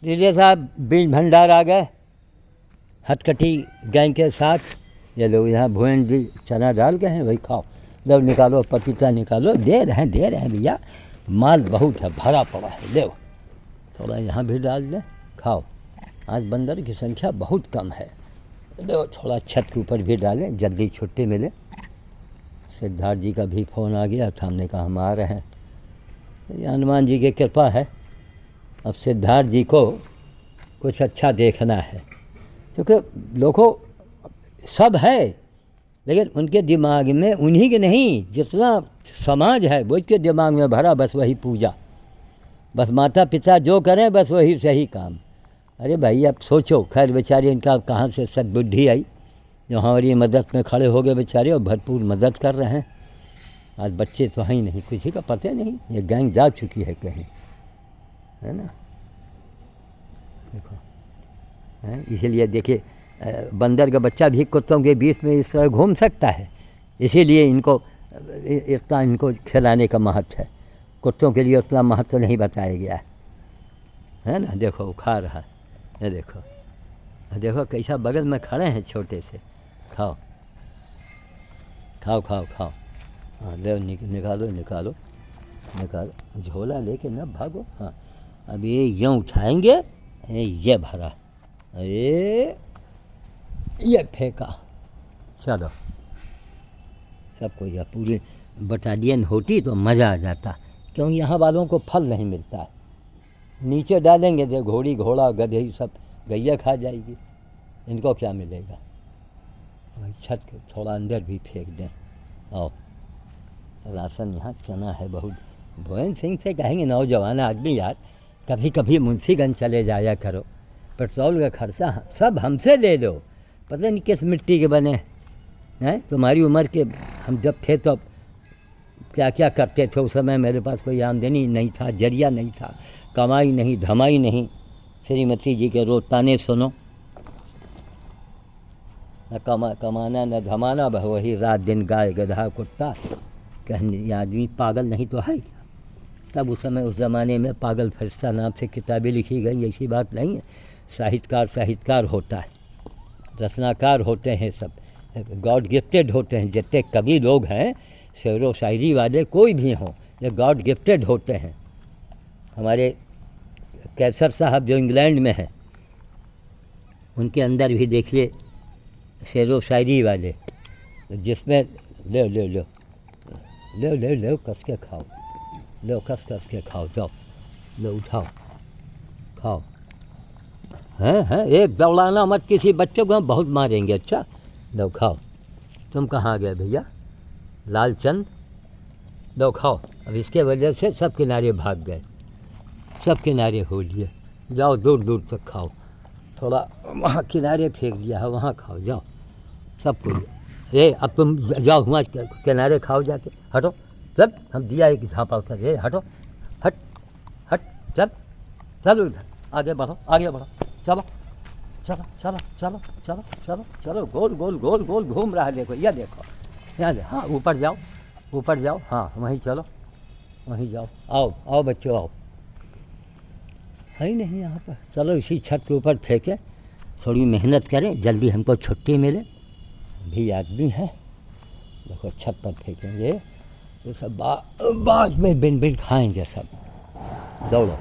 दीजिए साहब, बीज भंडार आ गए हथकटी गैंग के साथ। ये लोग यहाँ भुवन जी चना डाल के हैं, वही खाओ। लो निकालो, पपीता निकालो, दे रहे हैं भैया, माल बहुत है, भरा पड़ा है। ले थोड़ा यहाँ भी डाल दें, खाओ। आज बंदर की संख्या बहुत कम है। ले थोड़ा छत के ऊपर भी डालें, जल्दी छुट्टी मिले। सिद्धार्थ जी का भी फ़ोन आ गया था, हमने कहा हम आ रहे हैं। ये हनुमान जी की कृपा है। अब सिद्धार्थ जी को कुछ अच्छा देखना है, क्योंकि लोगों सब है, लेकिन उनके दिमाग में उन्हीं के नहीं, जितना समाज है वो इसके दिमाग में भरा, बस वही पूजा, बस माता पिता जो करें बस वही सही काम। अरे भाई अब सोचो, खैर बेचारे इनका कहाँ से सद्बुद्धि आई, जो हमारी मदद में खड़े हो गए बेचारे और भरपूर मदद कर रहे हैं। आज बच्चे तो हैं ही नहीं, किसी का पता नहीं, ये गैंग जा चुकी है कहीं, है ना। देखो हैं, इसीलिए देखिए बंदर का बच्चा भी कुत्तों के बीच में इस तरह घूम सकता है, इसीलिए इनको इतना इनको खिलाने का महत्व है। कुत्तों के लिए उतना महत्व नहीं बताया गया है ना। देखो वो खा रहा है, ये देखो कैसा बगल में खड़े हैं छोटे से। खाओ खाओ खाओ खाओ, हाँ ले निकालो, झोला लेके न भागो। हाँ अब ये यूँ उठाएंगे, ये भरा, ये फेंका, चलो सबको। यह पूरी बटालियन होती तो मज़ा आ जाता, क्योंकि यहाँ वालों को फल नहीं मिलता है। नीचे डालेंगे तो घोड़ी घोड़ा गधे सब गैया खा जाएगी, इनको क्या मिलेगा। वही छत के थोड़ा अंदर भी फेंक दें। आओ राशन यहाँ चना है बहुत। भुवन सिंह से कहेंगे नौजवान आदमी यार, कभी कभी मुंशीगंज चले जाया करो, पेट्रोल का खर्चा सब हमसे ले लो। पता नहीं किस मिट्टी के बने हैं, तुम्हारी उम्र के हम जब थे तो क्या क्या करते थे। उस समय मेरे पास कोई आमदनी नहीं था, जरिया नहीं था, कमाई नहीं धमाई नहीं। श्रीमती जी के रोज ताने सुनो, न कमाना न धमाना, वही रात दिन गाय गधा कुत्ता। कहने आदमी पागल नहीं तो है। तब उस समय उस ज़माने में पागल फरिश्ता नाम से किताबें लिखी गई, ऐसी बात नहीं है। साहित्यकार होता है, रचनाकार होते हैं, सब गॉड गिफ्टेड होते हैं। जितने कवि लोग हैं, शेर व शायरी वाले कोई भी हों, ये गॉड गिफ्टेड होते हैं। हमारे कैसर साहब जो इंग्लैंड में हैं, उनके अंदर भी देखिए शेर व शायरी वाले, जिसमें ले कस के खाओ, लो कस के खाओ, जाओ लो उठाओ खाओ। हैं एक दौड़ाना मत किसी बच्चे को, हम बहुत मारेंगे। अच्छा लो खाओ। तुम कहाँ गए भैया लालचंद, लो खाओ। अब इसके वजह से सब किनारे भाग गए, सब किनारे हो लिए। जाओ दूर दूर तक खाओ, थोड़ा वहाँ किनारे फेंक दिया है, वहाँ खाओ, जाओ सबको। ये अब तुम जाओ वहाँ किनारे खाओ जाके। हटो सब, हम दिया एक झापा कर, ये हटो, हट हट चल, चलो इधर आगे बढ़ो, चलो चलो चलो चलो चलो चलो चलो, गोल गोल गोल गोल घूम रहा है। देखो यह देखो, यहाँ दे, हाँ ऊपर जाओ, हाँ वहीं चलो, वहीं जाओ। आओ बच्चों आओ, है ही नहीं यहाँ पर। चलो इसी छत के ऊपर फेंके, थोड़ी मेहनत करें, जल्दी हमको छुट्टी मिले। भी आदमी है, देखो छत पर फेंकेंगे, ये सब बाद में बिन खाएंगे सब। दौड़ो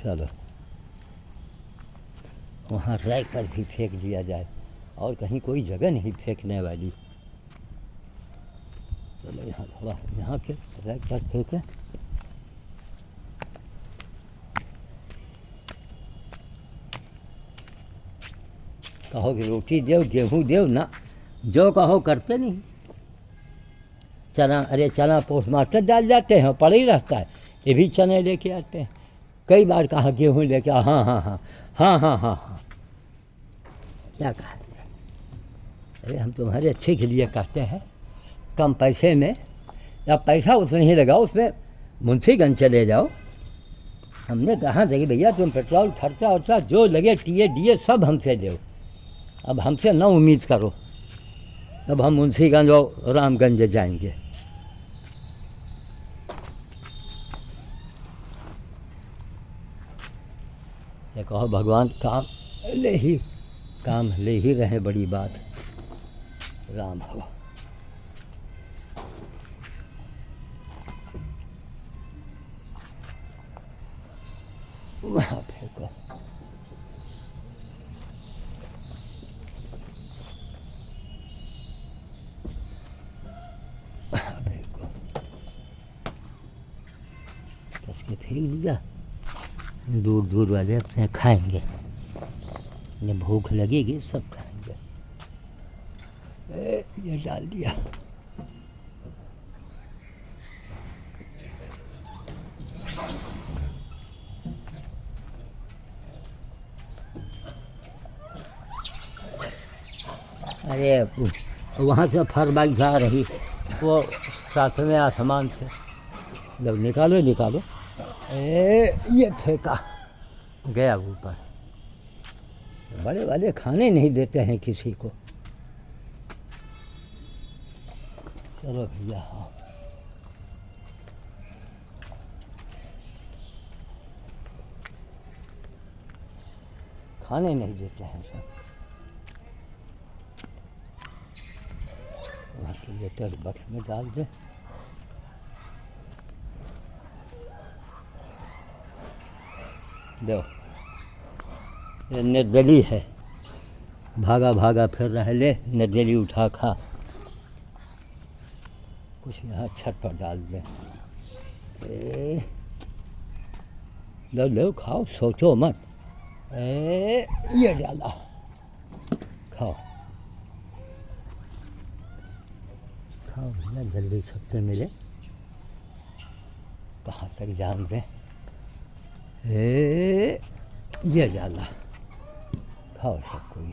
चलो, वहाँ रैक पर भी फेंक दिया जाए, और कहीं कोई जगह नहीं फेंकने वाली। चलो यहाँ थोड़ा, यहाँ के रैक पर फेंके। कहो कि रोटी दो, गेहूँ दो ना, जो कहो करते नहीं। चना पोस्टमास्टर डाल जाते हैं, पड़ा ही रहता है, ये भी चने लेके आते हैं। कई बार कहा गेहूँ लेके, हाँ क्या कहा। अरे हम तुम्हारे अच्छे के लिए कहते हैं, कम पैसे में, या पैसा उसमें ही लगाओ, उसमें मुंशीगंज चले जाओ। हमने कहा था कि भैया तुम पेट्रोल खर्चा वर्चा जो लगे टीए सब हमसे दो, अब हमसे न उम्मीद करो। अब हम मुंशीगंज और रामगंज जाएंगे। ये कहो भगवान काम ले ही रहे, बड़ी बात। राम भगवान वहाँ फेंको। फेंको कसके फेंक दिया। दूर दूर वाले अपने खाएंगे, जब भूख लगेगी सब खाएंगे। ये डाल दिया। अरे वहाँ से फरमाइश जा रही, वो सातवें आसमान से। जब निकालो निकालो। ये फेंका गया ऊपर। बड़े वाले खाने नहीं देते हैं किसी को। चलो भैया, हाँ खाने नहीं देते हैं सब। वहाँ के लेटर बक्स में डाल दे। दो, ये निर्दली है, भागा भागा फिर रहा। ले निर्दली उठा खा। कुछ यहाँ छत पर डाल दे। लो लो खाओ, सोचो मत। ये डाला, खाओ खाओ भैया, जल्दी सबसे मिले। कहाँ तक जान दे। ये डाला, खाओ सब कोई।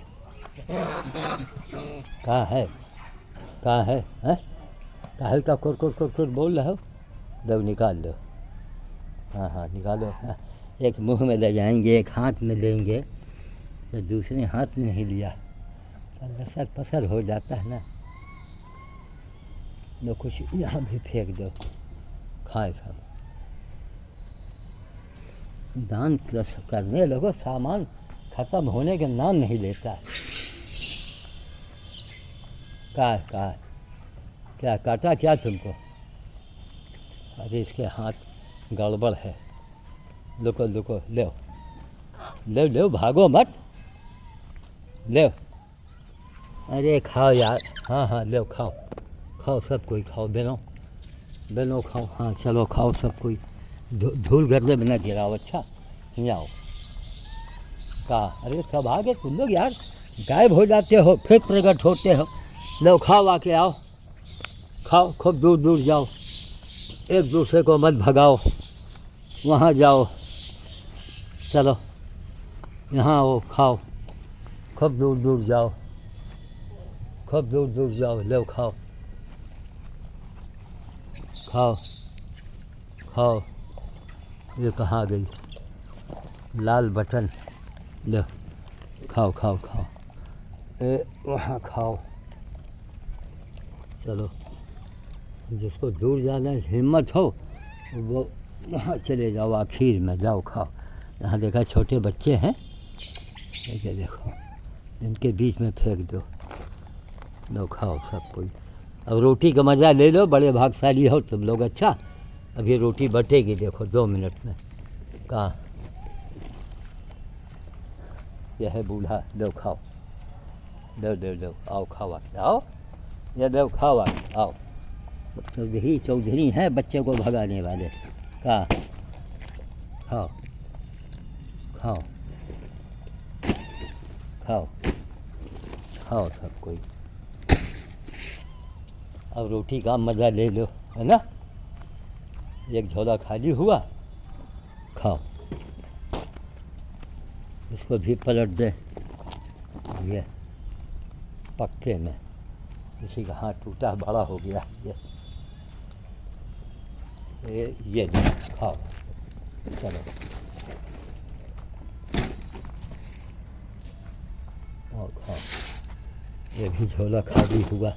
कहाँ है हैं? काहे का कुर बोल रहे हो? दो निकाल लो। हाँ हाँ निकालो। हाँ। एक मुंह में ले जाएंगे, एक हाथ में लेंगे, तो दूसरे हाथ में नहीं लिया तो लसर पसर हो जाता है ना। लो कुछ यहाँ भी फेंक दो, खाए सब। दान करने लगो, सामान खत्म होने के नाम नहीं लेता। का क्या काटा क्या तुमको? अरे इसके हाथ गड़बड़ है। लुको लुको, ले ले, भागो मत, ले। अरे खाओ यार। हाँ हाँ ले खाओ, खाओ सब कोई खाओ। बेनो खाओ। हाँ चलो खाओ सब कोई। धूल गर्दे में न गिराओ। अच्छा नहीं आओ का। अरे सब आ गए तुम लोग यार, गायब हो जाते हो फिर प्रकट होते हो। लो खाओ, आके आओ, खाओ। खूब दूर दूर जाओ, एक दूसरे को मत भगाओ। वहाँ जाओ, चलो यहाँ आओ, खाओ। खूब दूर दूर जाओ, खूब दूर दूर जाओ। लो खाओ खाओ खाओ। ये कहाँ गई लाल बटन? लो खाओ खाओ खाओ। वहाँ खाओ। चलो जिसको दूर जाना हिम्मत हो वो वहाँ चले जाओ, आखिर में जाओ खाओ। यहाँ देखा छोटे बच्चे हैं, देखिए देखो, इनके बीच में फेंक दो। लो खाओ सब कोई। अब रोटी का मज़ा ले लो, बड़े भागशाली हो तुम लोग। अच्छा अभी रोटी बटेगी, देखो 2 मिनट में। कहाँ यह है बूढ़ा। लो खाओ, लो आओ खाओ, आके आओ। ये लो खाओ, आके आओ। चौधरी हैं बच्चे को भगाने वाले। कहाँ खाओ खाओ खाओ खाओ सब कोई। अब रोटी का मज़ा ले लो, है ना। एक झोला खाली हुआ, खाओ। इसको भी पलट दे। ये पक्के में किसी का हाथ टूटा, बड़ा हो गया। ये खाओ। चलो खाओ खाओ। ये भी झोला खाली हुआ।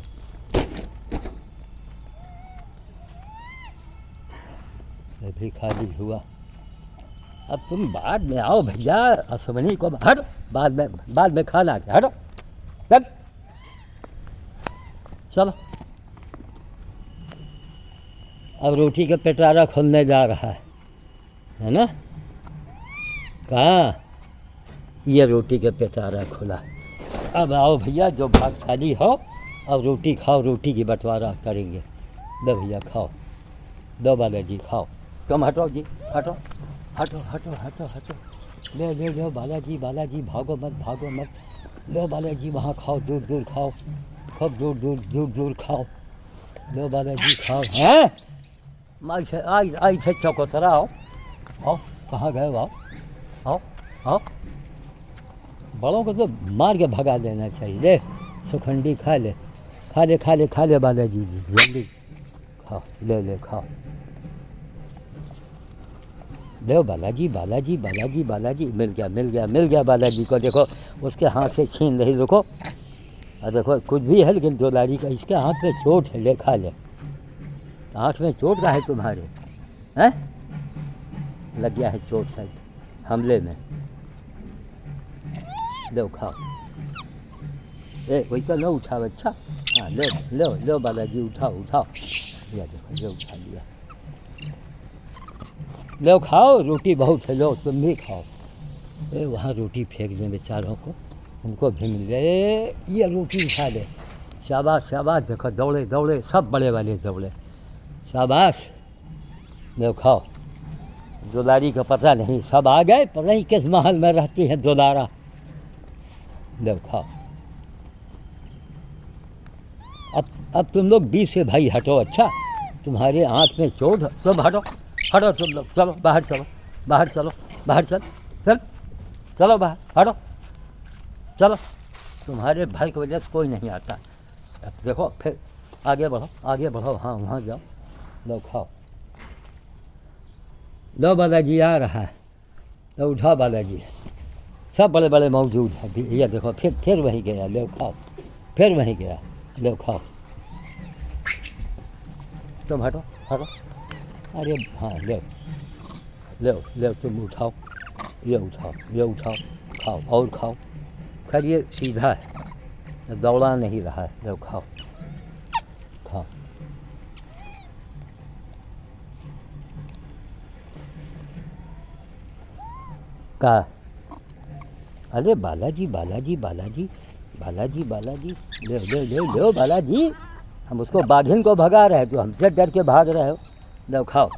ये भी खाली हुआ। अब तुम बाद में आओ भैया, असमनी को हटो, बाद में खाना के हटो, चल चलो। अब रोटी का पिटारा खुलने जा रहा है ना? कहाँ? ये रोटी का पिटारा खुला। अब आओ भैया, जो भागशाली हो, अब रोटी खाओ, रोटी की बंटवारा करेंगे। दो भैया खाओ, दो बालाजी खाओ। तुम हटो जी, हटो हटो हटो हटो हटो। ले ले लो बालाजी, बालाजी भागो मत। लो बालाजी, वहाँ खाओ, दूर दूर खाओ, खूब दूर खाओ। लो बालाजी खाओ। हैं आई थे चौकोतरा, आओ कहाँ गए? आओ। बड़ों को तो मार के भगा देना चाहिए। ले सुखंडी खा ले बालाजी जी, जल्दी खाओ, ले खाओ। ले बालाजी, मिल गया बालाजी को। देखो उसके हाथ से छीन रही, देखो देखो कुछ भी है लेकिन दुलारी का इसके हाथ में चोट है। ले खा ले। आँख में चोट का है तुम्हारे? हैं? लग गया है चोट शायद हमले में। लो खाओ। वही का लो उठाओ। अच्छा हाँ, लो बालाजी, उठाओ। या देखो, लो उठा लिया। लो खाओ, रोटी बहुत है, लो तुम भी खाओ। वहाँ रोटी फेंक दें बेचारों को, उनको भी मिल गए। ये रोटी खा ले। शाबाश। देखो दौड़े, सब बड़े वाले दौड़े। शाबाश। लो खाओ। दुलारी का पता नहीं, सब आ गए, पता नहीं किस महल में रहती है दुलारा। लो खाओ। अब तुम लोग बीच से भाई हटो। अच्छा, तुम्हारे आँख में चोट, तुम हटो तुम लोग, चलो बाहर चलो, चलो बाहर, हटो चलो। तुम्हारे भाई की वजह से कोई नहीं आता। अब देखो फिर आगे बढ़ो, हाँ वहाँ जाओ। लो खाओ। लो बालाजी आ रहा है, लो उठाओ बालाजी। सब बड़े मौजूद हैं। ये देखो फिर वहीं गया। लो खाओ, फिर वहीं गया। लो खाओ। तुम हटो। अरे हाँ, लो तुम उठाओ, ये उठाओ, खाओ और खाओ। खैर ये सीधा है, दौड़ा नहीं रहा है। लो खाओ। का अरे बालाजी, ले बालाजी। हम उसको बाघिन को भगा रहे हैं, तो हमसे डर के भाग रहे हो। लो खाओ।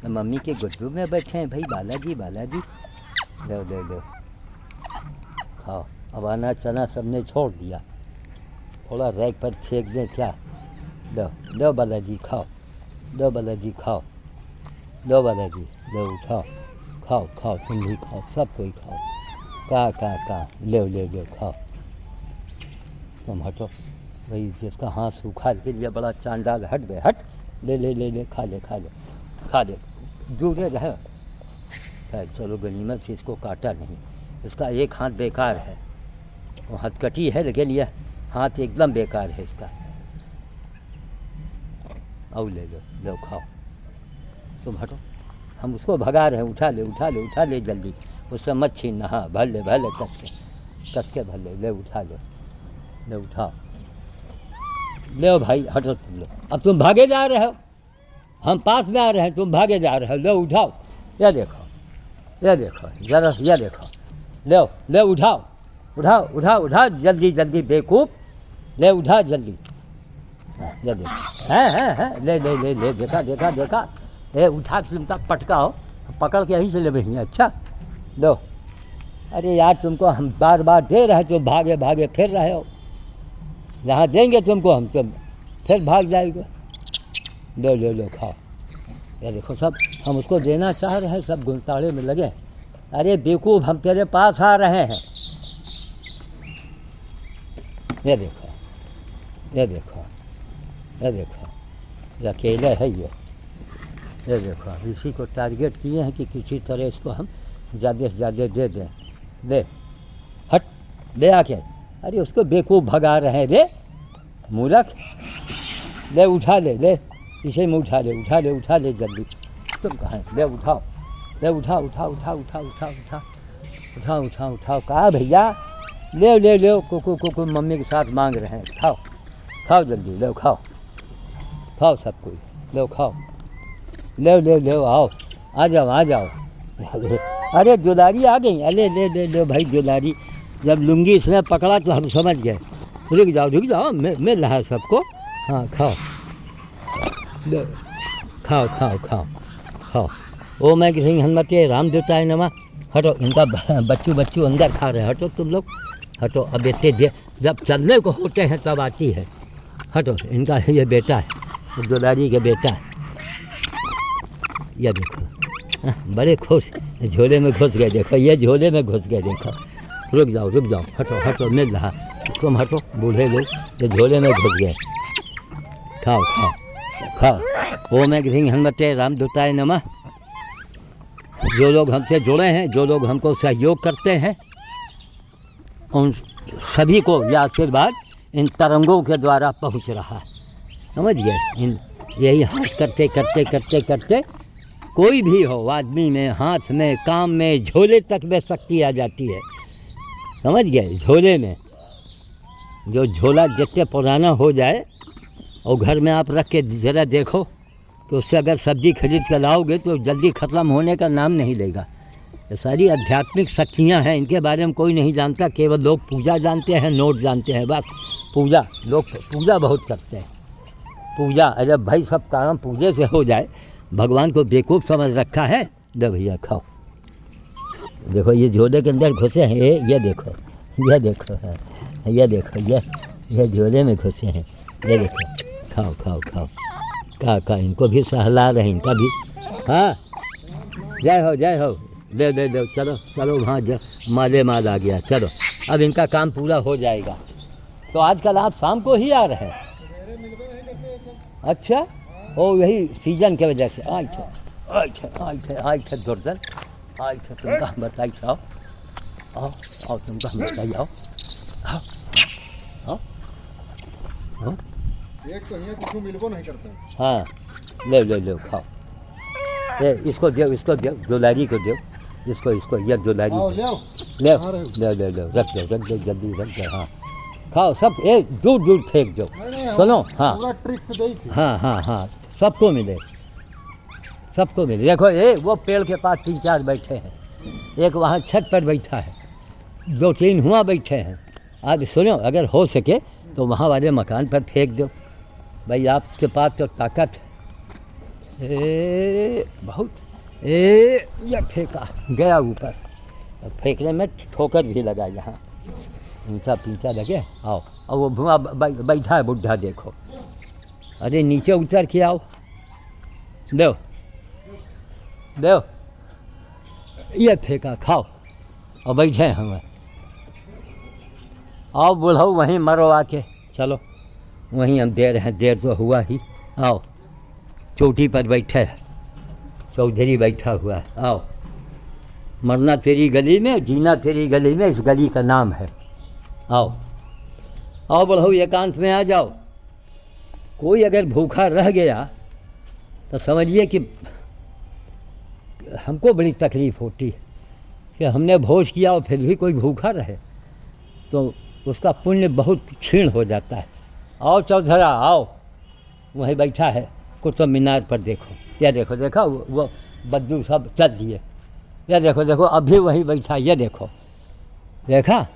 मम्मी के गुड्डू में बैठे हैं भाई, बालाजी। लो खाओ। अब आना चना सबने छोड़ दिया, थोड़ा रैक पर फेंक दें क्या? लो बालाजी खाओ, लो बालाजी, उठाओ, खाओ तुम भी खाओ, सब कोई खाओ। का ले खाओ। तुम हटो भाई, जिसका हाथ सूखा के लिए बड़ा चांडाल, हट बे हट। ले खा ले दूर रहे। चलो गनीमत से इसको काटा नहीं, इसका एक हाथ बेकार है, वो हथकटी है लेकिन यह हाथ एकदम बेकार है इसका। और ले लो खाओ। तुम हटो, हम उसको भगा रहे हैं। उठा ले जल्दी, उससे मत छीनना। हाँ भर ले कस के भर ले उठा ले उठाओ। ले भाई हटो तुम लोग। अब तुम भागे जा रहे हो, हम पास में आ रहे हैं, तुम भागे जा रहे हो। ले उठाओ। ये देखो जरा, ये देखो। ले उठाओ जल्दी बेवकूफ़। ले उठा जल्दी। ये देखो। है ले देखा। ए उठा चिमटा पटकाओ, पकड़ के यहीं से ले भैया। अच्छा लो। अरे यार, तुमको हम बार दे रहे, तुम भागे फिर रहे हो। जहाँ देंगे तुमको हम, तुम फिर भाग जाएगा। लो खाओ। ये देखो, सब हम उसको देना चाह रहे हैं, सब गुलताड़े में लगे। अरे बेवकूफ़, हम तेरे पास आ रहे हैं। ये देखो, ये अकेले है ये देखो। इसी को टारगेट किए हैं कि किसी तरह इसको हम ज़्यादा से ज़्यादा दे दें। ले हट, ले आके। अरे उसको बेवकूफ़ भगा रहे हैं रे मूर्ख। ले उठा ले इसे में उठा ले जल्दी। तुम कहाँ? ले उठाओ। ले उठा उठा उठा उठा उठा उठा उठा उठा उठाओ। कहा भैया ले ले ले, कुकू कुकू मम्मी के साथ मांग रहे हैं। खाओ खाओ जल्दी, लो खाओ खाओ सब कोई, लो खाओ, ले ले ले आओ, आ जाओ आ जाओ। अरे दुलारी आ गई, अरे ले ले ले भाई दुलारी। जब लुंगी इसने पकड़ा तो हम समझ गए। रुक जाओ, मिल रहा है सबको। हाँ खाओ, लो खाओ खाओ खाओ खाओ। ओ मैं किसी हनुमते राम देवताय नमः। हटो, इनका बच्चू अंदर खा रहे हैं। हटो तुम लोग, हटो। अब इतने देर जब चलने को होते हैं तब आती है। हटो, इनका ये बेटा है, दुलारी के बेटा है। यह देखो बड़े खुश, झोले में घुस गए। देखो ये झोले में घुस गए। देखो रुक जाओ, हटो हटो, मिल रहा। तुम हटो, बूढ़े लोग ये झोले में घुस गए। खाओ खाओ खाओ। ओम एक सिंह हनुमते राम दूताय नमः। जो लोग हमसे जुड़े हैं, जो लोग हमको सहयोग करते हैं, उन सभी को यह आशीर्वाद इन तरंगों के द्वारा पहुंच रहा है। समझ गए? इन यही हाथ करते करते करते करते कोई भी हो, आदमी में, हाथ में, काम में, झोले तक में शक्ति आ जाती है। समझ गए? झोले में जो झोला जितने पुराना हो जाए और घर में आप रख के ज़रा देखो तो उससे अगर सब्जी खरीद कर लाओगे तो जल्दी ख़त्म होने का नाम नहीं लेगा। ये सारी आध्यात्मिक शक्तियाँ हैं, इनके बारे में कोई नहीं जानता। केवल लोग पूजा जानते हैं, नोट जानते हैं, बस। पूजा, लोग पूजा बहुत करते हैं। पूजा, अरे भाई सब काम पूजे से हो जाए, भगवान को बेवकूफ़ समझ रखा है। दे भैया खाओ। देखो ये झोले के अंदर घुसे हैं, ये देखो, ये देखो, ये देखो, ये झोले में घुसे हैं। ये देखो, खाओ खाओ खाओ। का इनको भी सहला रहे, इनका भी। हाँ जय हो। दे दे दो, चलो चलो वहाँ माल आ गया। चलो अब इनका काम पूरा हो जाएगा। तो आजकल आप शाम को ही आ रहे हैं? अच्छा, ओ यही सीजन के वजह से। अच्छा जोरदार, अच्छा तुमका बताई आओ आओ तुमका बताई आओ। एक तो यहाँ कुछ मिलबो नहीं करता। हाँ ले खाओ। ये इसको दो, दुलारी को दो, इसको ये दुलारी ले रख दो जल्दी रख दो। हाँ खाओ सब, एक दूर फेंक दो। सुनो, हाँ पूरा ट्रिक से दी थी। हाँ सबको मिले। देखो ये वो पेड़ के पास 3-4 बैठे हैं, एक वहाँ छत पर बैठा है, 2-3 हुआ बैठे हैं। आज सुनो, अगर हो सके तो वहाँ वाले मकान पर फेंक दो भाई, आपके पास तो ताकत है बहुत। ये फेंका गया ऊपर, फेंकने में ठोकर भी लगा यहाँ, पीछा लगे। आओ, और वो धुआं बैठा है बुढ़ा, देखो। अरे नीचे उतर के आओ, दो ये फेंका, खाओ और बैठे हमें। आओ बुढ़ाओ, वहीं मरो आके। चलो वहीं हम दे रहे हैं, देर तो हुआ ही। आओ, चोटी पर बैठे, चौधरी बैठा हुआ है। आओ, मरना तेरी गली में, जीना तेरी गली में, इस गली का नाम है। आओ बुढ़ाओ, एकांत में आ जाओ। कोई अगर भूखा रह गया तो समझिए कि हमको बड़ी तकलीफ़ होती है कि हमने भोज किया और फिर भी कोई भूखा रहे तो उसका पुण्य बहुत क्षीण हो जाता है। आओ चौधरा, आओ, वहीं बैठा है कुतुब मीनार पर। देखो, ये देखो वो बद्दू सब चल दिए। ये देखो अभी वहीं बैठा, ये देखो, देखा,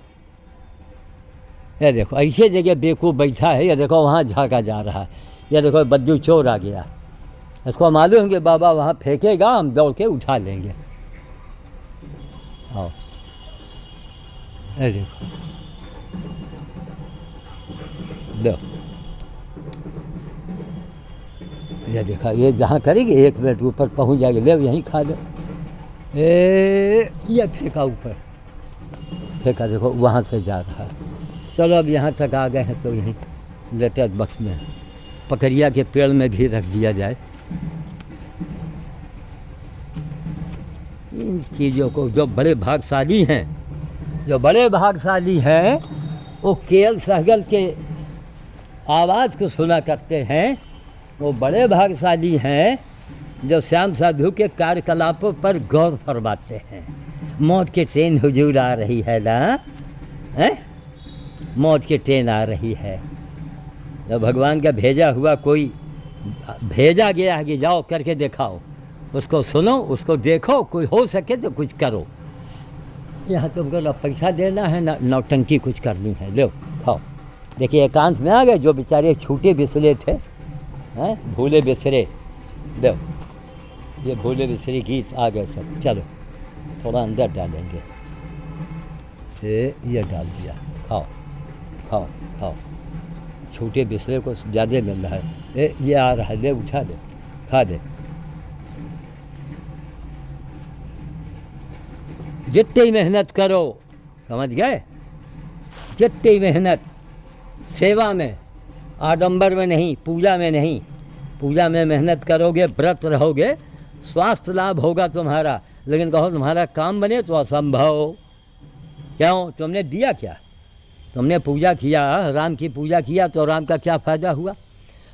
ये देखो ऐसे जगह बेवकूफ़ बैठा है। ये देखो वहाँ झाँका जा रहा है। ये देखो बद्दू चोर आ गया, इसको मालूम है कि बाबा वहाँ फेंकेगा, हम दौड़ के उठा लेंगे। आओ, ये देखो, दो, ये देखा, ये जहाँ करेगी 1 मिनट ऊपर पहुँच जाएगी। ले यहीं खा लो। ये फेंका ऊपर, फेंका, देखो वहाँ से जा रहा है। चलो अब यहाँ तक आ गए हैं तो यहीं लेटर बक्स में, पकड़िया के पेड़ में भी रख दिया जाए। इन चीज़ों को जो बड़े भागशाली हैं वो केएल सहगल के आवाज़ को सुना करते हैं। वो बड़े भागशाली हैं जो श्याम साधु के कार्यकलापों पर गौर फरमाते हैं। मौत की ट्रेन हुजूर आ रही है ना, हैं? मौत की ट्रेन आ रही है। जब भगवान का भेजा हुआ कोई भेजा गया है कि जाओ करके दिखाओ, उसको सुनो, उसको देखो, कोई हो सके तो कुछ करो। यहाँ तुमको ना पैसा देना है ना नौटंकी कुछ करनी है। लो खाओ। देखिए एकांत में आ गए जो बेचारे छूटे बिसरे थे, हैं, भूले बिसरे। दो ये भूले बिसरे गीत आ गए सब। चलो थोड़ा अंदर डालेंगे। ये डाल दिया। खाओ खाओ खाओ। छूटे बिसरे को ज़्यादा मिल रहा है। ये आ रहा है, ले उठा दे, खा दे। जितनी मेहनत करो, समझ गए, जितनी मेहनत सेवा में, आडंबर में नहीं, पूजा में नहीं। पूजा में मेहनत करोगे, व्रत रहोगे, स्वास्थ्य लाभ होगा तुम्हारा, लेकिन कहो तुम्हारा काम बने तो असंभव। क्यों? तुमने दिया क्या? तुमने पूजा किया, राम की पूजा किया तो राम का क्या फ़ायदा हुआ?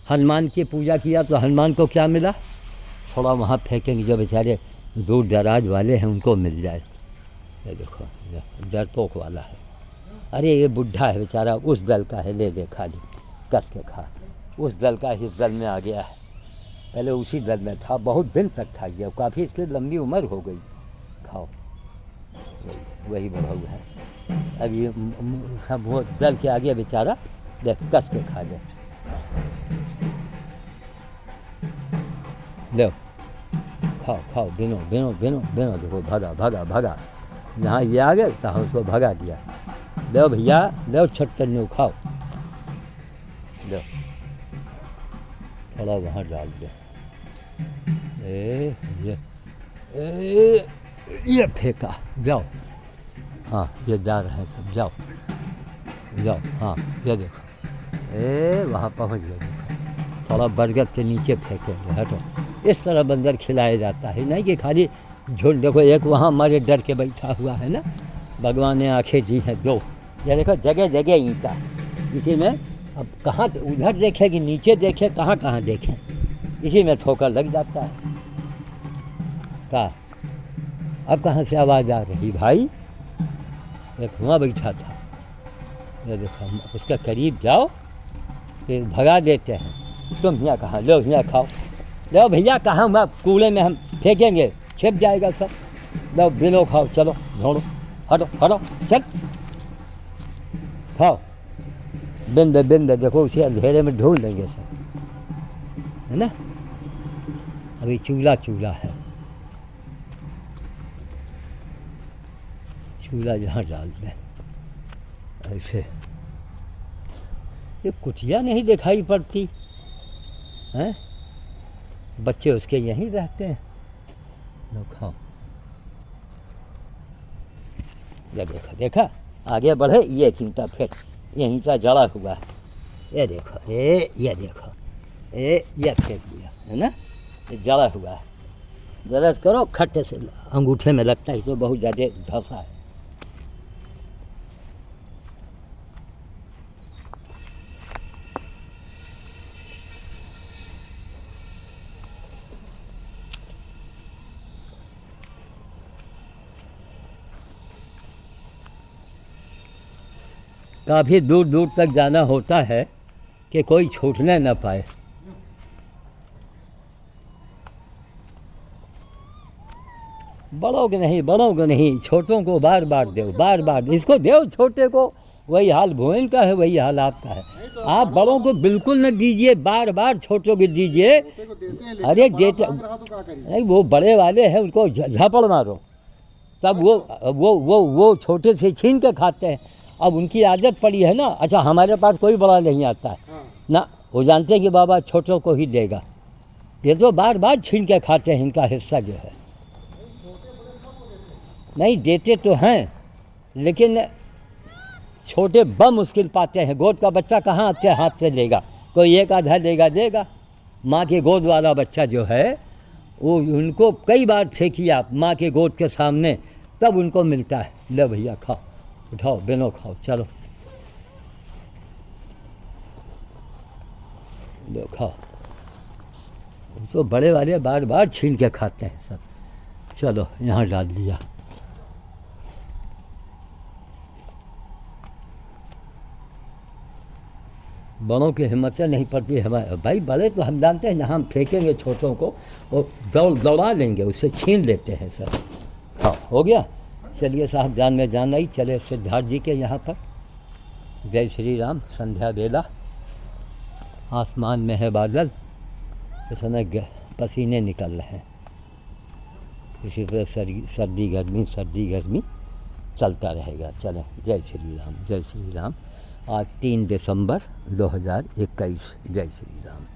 हनुमान की पूजा किया तो हनुमान को क्या मिला? थोड़ा वहाँ फेंकेंगे, जो बेचारे दूर दराज वाले हैं उनको मिल जाए। ये देखो डरपोक वाला है। अरे ये बुढ़ा है बेचारा, उस दल का है, ले खा ली, कस के खा। उस दल का इस दल में आ गया है, पहले उसी दल में था, बहुत दिन तक था गया, काफ़ी इसकी लंबी उम्र हो गई। खाओ, वही बढ़ा हुआ है। अब ये सब वो दल के आ गया बेचारा, देख कस के खा ले। लो खाओ खाओ, बिनो बिनो बिनो बिनो। देखो भगा भगा भगा, जहाँ ये आ गए तहाँ उसको भगा दिया। लो भैया लो, छट्टन खाओ। लो थोड़ा वहाँ डाल दो। ये फेंका, जाओ। हाँ ये जा रहे हैं सब, जाओ जाओ। हाँ ये देखो, वहाँ पहुँच गए। देखो थोड़ा बरगद के नीचे फेंकेंगे, हटो। इस तरह बंदर खिलाया जाता है, नहीं कि खाली झूल। देखो एक वहाँ हमारे डर के बैठा हुआ है ना, भगवान ने आंखें दी हैं दो। ये देखो जगह जगह ईंटा, इसी में अब कहाँ उधर देखे कि नीचे देखे, कहाँ कहाँ देखें, इसी में ठोकर लग जाता है। कहाँ अब कहाँ से आवाज़ आ रही भाई? एक वहाँ बैठा था, ये देखो उसके करीब जाओ फिर भगा देते हैं। तुम यहाँ कहाँ, लो यहाँ खाओ। लो भैया कहाँ, वहाँ कूड़े में हम फेंकेंगे, छिप जाएगा सब। लो बिलो खाओ, चलो ढूंढो, हटो हटो, चल खाओ। बिंद बिंद देखो, उसी अंधेरे में ढूंढ लेंगे सब, है ना। अभी चूल्हा चूल्हा है, चूल्हा यहाँ डाल दें ऐसे। ये कुटिया नहीं दिखाई पड़ती हैं, बच्चे उसके यहीं रहते हैं। लो खाओ। ये देखा देखा, आगे बढ़े, ये ईंटा फेंक, ये ईंटा जड़ा हुआ है। ये देखो, ये देखो, ये फेंक दिया, है ना, ये जड़ा हुआ है। जरा करो, खट्टे से अंगूठे में लगता है तो बहुत ज़्यादा धंसा है। काफ़ी दूर दूर तक जाना होता है कि कोई छूटने न पाए। बड़ों को नहीं, बड़ों को नहीं, छोटों को बार बार दो, बार बार इसको दो छोटे को। वही हाल भुवन का है, वही हाल आपका है। आप बड़ों को बिल्कुल न दीजिए, बार बार छोटों को दीजिए। अरे देते नहीं, वो बड़े वाले हैं, उनको झपड़ मारो, तब वो छोटे से छीन के खाते हैं। अब उनकी आदत पड़ी है ना। अच्छा हमारे पास कोई बड़ा नहीं आता है ना, वो जानते हैं कि बाबा छोटों को ही देगा। ये तो बार बार छीन के खाते हैं, इनका हिस्सा जो है। नहीं देते तो हैं, लेकिन छोटे बम मुश्किल पाते हैं। गोद का बच्चा कहाँ आपके हाथ से लेगा, कोई एक आधा लेगा देगा। माँ के गोद वाला बच्चा जो है, वो उनको कई बार फेंकिए आप माँ के गोद के सामने, तब उनको मिलता है। ले भैया खाओ, उठाओ बिनो खाओ, चलो लो खाओ। तो बड़े वाले बार बार छीन के खाते हैं सब। चलो यहाँ डाल दिया। बड़ों की हिम्मतें नहीं पड़ती है हमारे भाई। बड़े तो हम जानते हैं, यहाँ हम फेंकेंगे छोटों को और दौड़ा लेंगे, उससे छीन लेते हैं सर। हाँ हो गया। चलिए साहब, जान में जान आई। चले सिद्धार्थ जी के यहाँ पर। जय श्री राम। संध्या बेला, आसमान में है बादल, इस समय पसीने निकल रहे हैं। इसी तरह सर्दी गर्मी चलता रहेगा। चलें, जय श्री राम, जय श्री राम। आज 3 दिसंबर 2021। जय श्री राम।